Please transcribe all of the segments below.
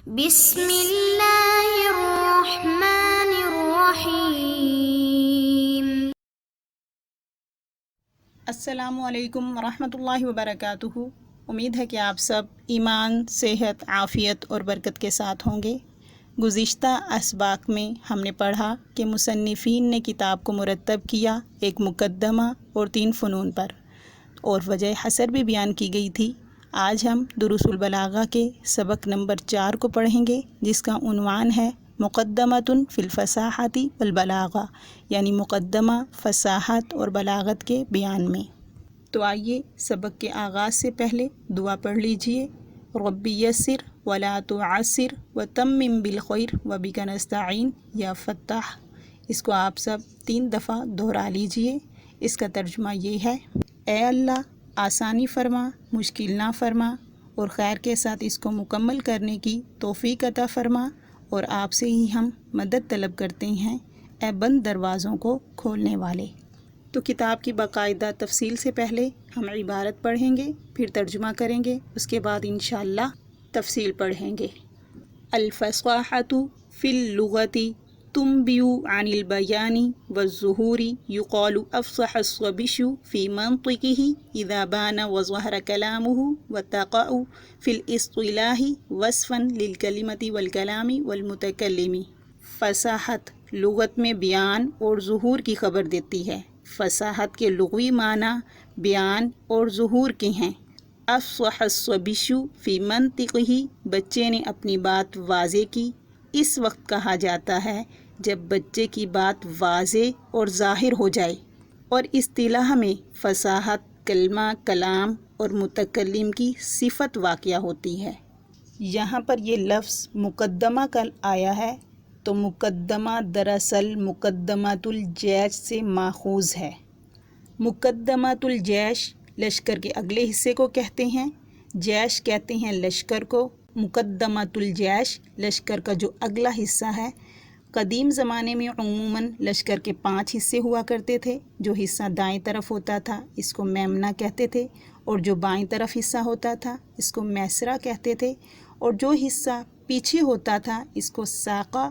بسم اللہ الرحمن الرحیم۔ السلام علیکم ورحمۃ اللہ وبرکاتہ۔ امید ہے کہ آپ سب ایمان، صحت، عافیت اور برکت کے ساتھ ہوں گے۔ گزشتہ اسباق میں ہم نے پڑھا کہ مصنفین نے کتاب کو مرتب کیا ایک مقدمہ اور 3 فنون پر، اور وجہ حصر بھی بیان کی گئی تھی۔ آج ہم دروس البلاغہ کے سبق نمبر 4 کو پڑھیں گے، جس کا عنوان ہے مقدمۃ فی الفصاحۃ والبلاغہ، یعنی مقدمہ فصاحت اور بلاغت کے بیان میں۔ تو آئیے سبق کے آغاز سے پہلے دعا پڑھ لیجئے۔ رب یسر ولا تعسر وتمم بالخیر وبک نستعین یا فتاح۔ اس کو آپ سب 3 دفعہ دہرا لیجئے۔ اس کا ترجمہ یہ ہے: اے اللہ، آسانی فرما، مشکل نہ فرما، اور خیر کے ساتھ اس کو مکمل کرنے کی توفیق عطا فرما، اور آپ سے ہی ہم مدد طلب کرتے ہیں، اے بند دروازوں کو کھولنے والے۔ تو کتاب کی باقاعدہ تفصیل سے پہلے ہم عبارت پڑھیں گے، پھر ترجمہ کریں گے، اس کے بعد انشاءاللہ تفصیل پڑھیں گے۔ الفصاحۃ فی اللغۃ تنبئ عن البیان والظہور، یقال افصح الصبی فی منطقہ اذا بان وظہر کلامہ، وتقع فی الاصطلاح وصفا للکلمۃ والکلام والمتکلم۔ فصاحت لغت میں بیان اور ظہور کی خبر دیتی ہے۔ فصاحت کے لغوی معنی بیان اور ظہور کے ہیں۔ افصح الصبی فی منطقہ، بچے نے اپنی بات واضح کی۔ اس وقت کہا جاتا ہے جب بچے کی بات واضح اور ظاہر ہو جائے، اور اصطلاح میں فصاحت کلمہ، کلام اور متکلم کی صفت واقع ہوتی ہے۔ یہاں پر یہ لفظ مقدمہ کا آیا ہے، تو مقدمہ دراصل مقدمۃ الجیش سے ماخوذ ہے۔ مقدمۃ الجیش لشکر کے اگلے حصے کو کہتے ہیں۔ جیش کہتے ہیں لشکر کو۔ مقدمۃ الجیش لشکر کا جو اگلا حصہ ہے۔ قدیم زمانے میں عموماً لشکر کے 5 حصے ہوا کرتے تھے۔ جو حصہ دائیں طرف ہوتا تھا اس کو میمنہ کہتے تھے، اور جو بائیں طرف حصہ ہوتا تھا اس کو میسرہ کہتے تھے، اور جو حصہ پیچھے ہوتا تھا اس کو ساقہ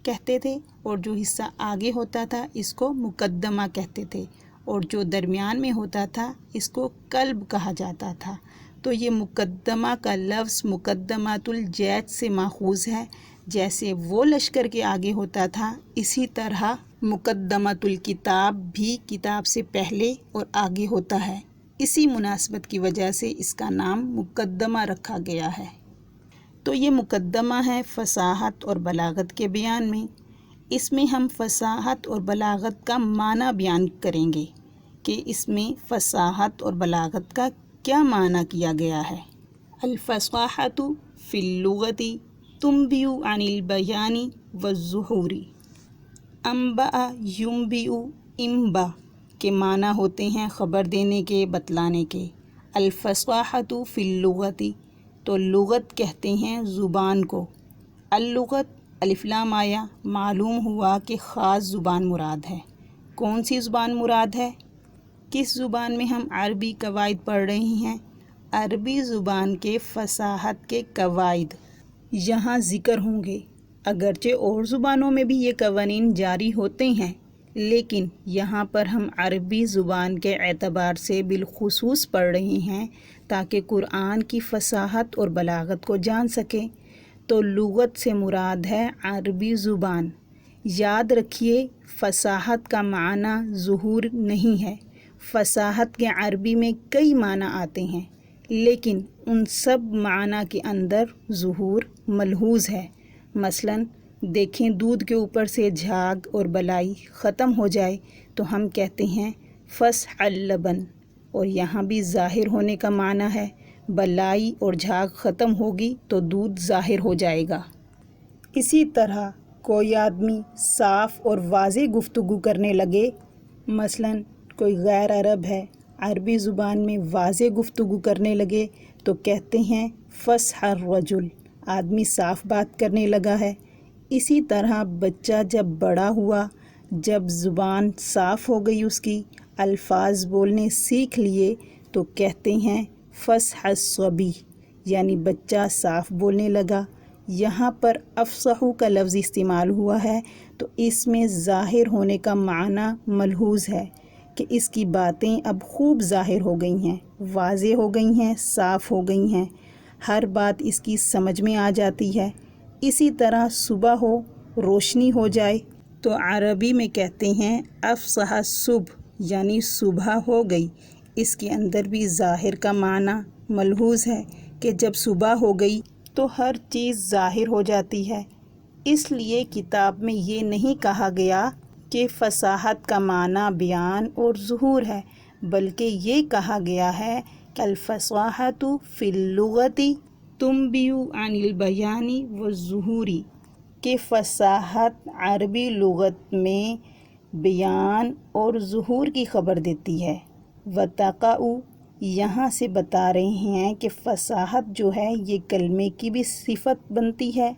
کہتے تھے، اور جو حصہ آگے ہوتا تھا اس کو مقدمہ کہتے تھے، اور جو درمیان میں ہوتا تھا اس کو قلب کہا جاتا تھا۔ تو یہ مقدمہ کا لفظ مقدمۃ الجیش سے ماخوذ ہے۔ جیسے وہ لشکر کے آگے ہوتا تھا، اسی طرح مقدمۃ الکتاب بھی کتاب سے پہلے اور آگے ہوتا ہے۔ اسی مناسبت کی وجہ سے اس کا نام مقدمہ رکھا گیا ہے۔ تو یہ مقدمہ ہے فصاحت اور بلاغت کے بیان میں۔ اس میں ہم فصاحت اور بلاغت کا معنی بیان کریں گے کہ اس میں فصاحت اور بلاغت کا کیا معنی کیا گیا ہے۔ الفصاحۃ فی اللغۃ تنبئ عن البیان والظہور۔ انبأ ینبئ، انبا کے معنی ہوتے ہیں خبر دینے کے، بتلانے کے۔ الفصاحۃ فی اللغۃ، تو لغت کہتے ہیں زبان کو۔ اللغت الف لام آیا، معلوم ہوا کہ خاص زبان مراد ہے۔ کون سی زبان مراد ہے؟ کس زبان میں ہم عربی قواعد پڑھ رہے ہیں؟ عربی زبان کے فصاحت کے قواعد یہاں ذکر ہوں گے۔ اگرچہ اور زبانوں میں بھی یہ قوانین جاری ہوتے ہیں، لیکن یہاں پر ہم عربی زبان کے اعتبار سے بالخصوص پڑھ رہے ہیں تاکہ قرآن کی فصاحت اور بلاغت کو جان سکیں۔ تو لغت سے مراد ہے عربی زبان۔ یاد رکھیے فصاحت کا معنی ظہور نہیں ہے۔ فصاحت کے عربی میں کئی معنی آتے ہیں، لیکن ان سب معنی کے اندر ظہور ملحوظ ہے۔ مثلاً دیکھیں، دودھ کے اوپر سے جھاگ اور بلائی ختم ہو جائے تو ہم کہتے ہیں فصح اللبن، اور یہاں بھی ظاہر ہونے کا معنی ہے۔ بلائی اور جھاگ ختم ہوگی تو دودھ ظاہر ہو جائے گا۔ اسی طرح کوئی آدمی صاف اور واضح گفتگو کرنے لگے، مثلاً کوئی غیر عرب ہے، عربی زبان میں واضح گفتگو کرنے لگے تو کہتے ہیں فصح الرجل، آدمی صاف بات کرنے لگا ہے۔ اسی طرح بچہ جب بڑا ہوا، جب زبان صاف ہو گئی، اس کی الفاظ بولنے سیکھ لیے تو کہتے ہیں فصح الصبی، یعنی بچہ صاف بولنے لگا۔ یہاں پر افصحو کا لفظ استعمال ہوا ہے تو اس میں ظاہر ہونے کا معنی ملحوظ ہے کہ اس کی باتیں اب خوب ظاہر ہو گئی ہیں، واضح ہو گئی ہیں، صاف ہو گئی ہیں، ہر بات اس کی سمجھ میں آ جاتی ہے۔ اسی طرح صبح ہو، روشنی ہو جائے تو عربی میں کہتے ہیں افصح الصبح، یعنی صبح ہو گئی۔ اس کے اندر بھی ظاہر کا معنی ملحوظ ہے کہ جب صبح ہو گئی تو ہر چیز ظاہر ہو جاتی ہے۔ اس لیے کتاب میں یہ نہیں کہا گیا کہ فصاحت کا معنی بیان اور ظہور ہے، بلکہ یہ کہا گیا ہے کہ الفصاحت فی اللغت تنبئ عن البیان والظہور، کہ فصاحت عربی لغت میں بیان اور ظہور کی خبر دیتی ہے۔ وتقع، یہاں سے بتا رہے ہیں کہ فصاحت جو ہے یہ کلمے کی بھی صفت بنتی ہے،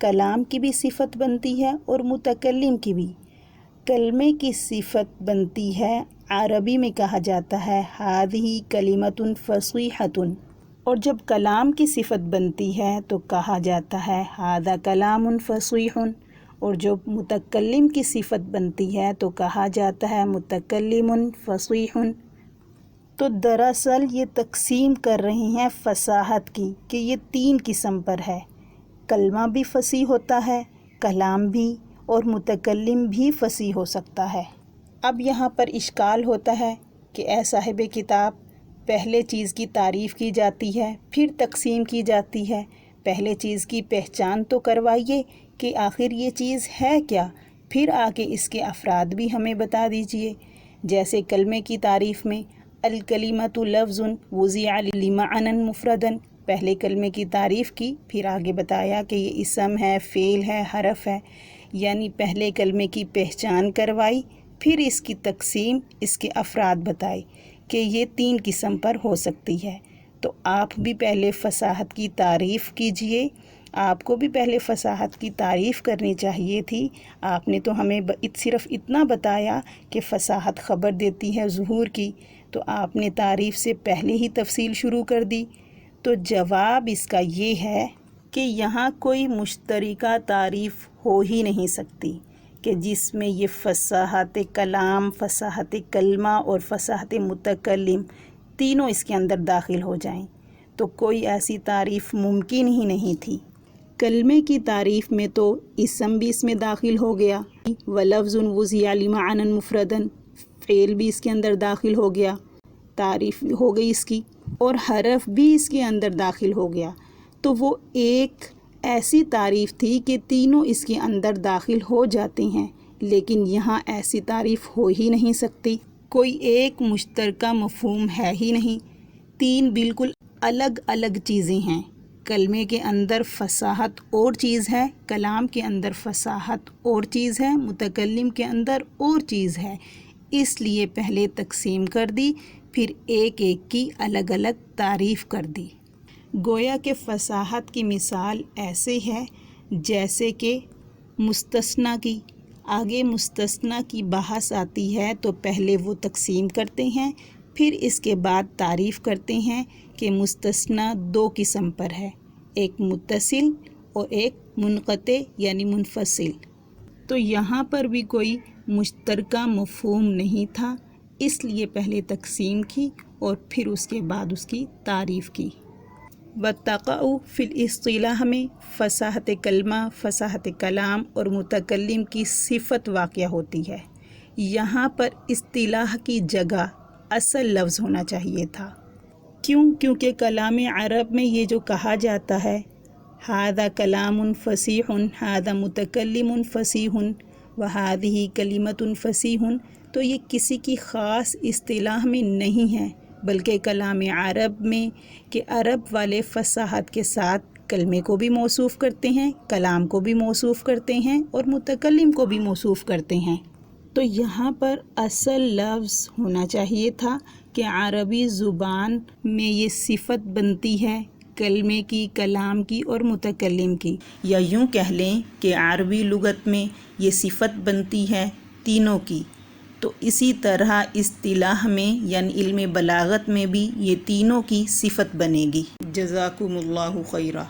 کلام کی بھی صفت بنتی ہے اور متکلم کی بھی۔ کلمے کی صفت بنتی ہے، عربی میں کہا جاتا ہے ہذہ کلمۃ فصیحۃ، اور جب کلام کی صفت بنتی ہے تو کہا جاتا ہے ھذا کلام فصیح، اور جب متکلم کی صفت بنتی ہے تو کہا جاتا ہے متکلم فصیح۔ تو دراصل یہ تقسیم کر رہے ہیں فصاحت کی کہ یہ 3 قسم پر ہے، کلمہ بھی فصیح ہوتا ہے، کلام بھی، اور متکلم بھی فصیح ہو سکتا ہے۔ اب یہاں پر اشکال ہوتا ہے کہ اے صاحب کتاب، پہلے چیز کی تعریف کی جاتی ہے پھر تقسیم کی جاتی ہے، پہلے چیز کی پہچان تو کروائیے کہ آخر یہ چیز ہے کیا، پھر آگے اس کے افراد بھی ہمیں بتا دیجئے۔ جیسے کلمے کی تعریف میں الکلمۃ لفظ وضع لمعنی مفردا، پہلے کلمے کی تعریف کی، پھر آگے بتایا کہ یہ اسم ہے، فعل ہے، حرف ہے، یعنی پہلے کلمے کی پہچان کروائی، پھر اس کی تقسیم، اس کے افراد بتائے کہ یہ 3 قسم پر ہو سکتی ہے۔ تو آپ بھی پہلے فصاحت کی تعریف کیجئے، آپ کو بھی پہلے فصاحت کی تعریف کرنی چاہیے تھی۔ آپ نے تو ہمیں صرف اتنا بتایا کہ فصاحت خبر دیتی ہے ظہور کی، تو آپ نے تعریف سے پہلے ہی تفصیل شروع کر دی۔ تو جواب اس کا یہ ہے کہ یہاں کوئی مشترکہ تعریف ہو ہی نہیں سکتی کہ جس میں یہ فصاحت کلام، فصاحت کلمہ اور فصاحت متکلم تینوں اس کے اندر داخل ہو جائیں، تو کوئی ایسی تعریف ممکن ہی نہیں تھی۔ کلمے کی تعریف میں تو اسم بھی اس میں داخل ہو گیا، وَلَفْظٌ وُضِعَ لِمَعْنًى مُفْرَدًا، فعل بھی اس کے اندر داخل ہو گیا، تعریف ہو گئی اس کی، اور حرف بھی اس کے اندر داخل ہو گیا۔ تو وہ ایک ایسی تعریف تھی کہ تینوں اس کے اندر داخل ہو جاتے ہیں، لیکن یہاں ایسی تعریف ہو ہی نہیں سکتی، کوئی ایک مشترکہ مفہوم ہے ہی نہیں، 3 بالکل الگ الگ چیزیں ہیں۔ کلمے کے اندر فصاحت اور چیز ہے، کلام کے اندر فصاحت اور چیز ہے، متکلم کے اندر اور چیز ہے، اس لیے پہلے تقسیم کر دی، پھر ایک ایک کی الگ الگ تعریف کر دی۔ گویا کہ فصاحت کی مثال ایسے ہے جیسے کہ مستثنیٰ کی، آگے مستثنیٰ کی بحث آتی ہے تو پہلے وہ تقسیم کرتے ہیں، پھر اس کے بعد تعریف کرتے ہیں کہ مستثنیٰ 2 قسم پر ہے، ایک متصل اور ایک منقطع یعنی منفصل۔ تو یہاں پر بھی کوئی مشترکہ مفہوم نہیں تھا، اس لیے پہلے تقسیم کی اور پھر اس کے بعد اس کی تعریف کی۔ وتقع فی الاصطلاح میں فصاحت کلمہ، فصاحت کلام اور متکلم کی صفت واقع ہوتی ہے۔ یہاں پر اصطلاح کی جگہ اصل لفظ ہونا چاہیے تھا۔ کیونکہ کلام عرب میں یہ جو کہا جاتا ہے ھذا کلام فصیح، ھذا متکلم فصیح وھذہ کلمۃ فصیح، تو یہ کسی کی خاص اصطلاح میں نہیں ہے، بلکہ کلام عرب میں کہ عرب والے فصاحت کے ساتھ کلمے کو بھی موصوف کرتے ہیں، کلام کو بھی موصوف کرتے ہیں اور متکلم کو بھی موصوف کرتے ہیں۔ تو یہاں پر اصل لفظ ہونا چاہیے تھا کہ عربی زبان میں یہ صفت بنتی ہے کلمے کی، کلام کی اور متکلم کی، یا یوں کہہ لیں کہ عربی لغت میں یہ صفت بنتی ہے تینوں کی۔ تو اسی طرح اصطلاح میں یعنی علم بلاغت میں بھی یہ تینوں کی صفت بنے گی۔ جزاکم اللہ خیرہ۔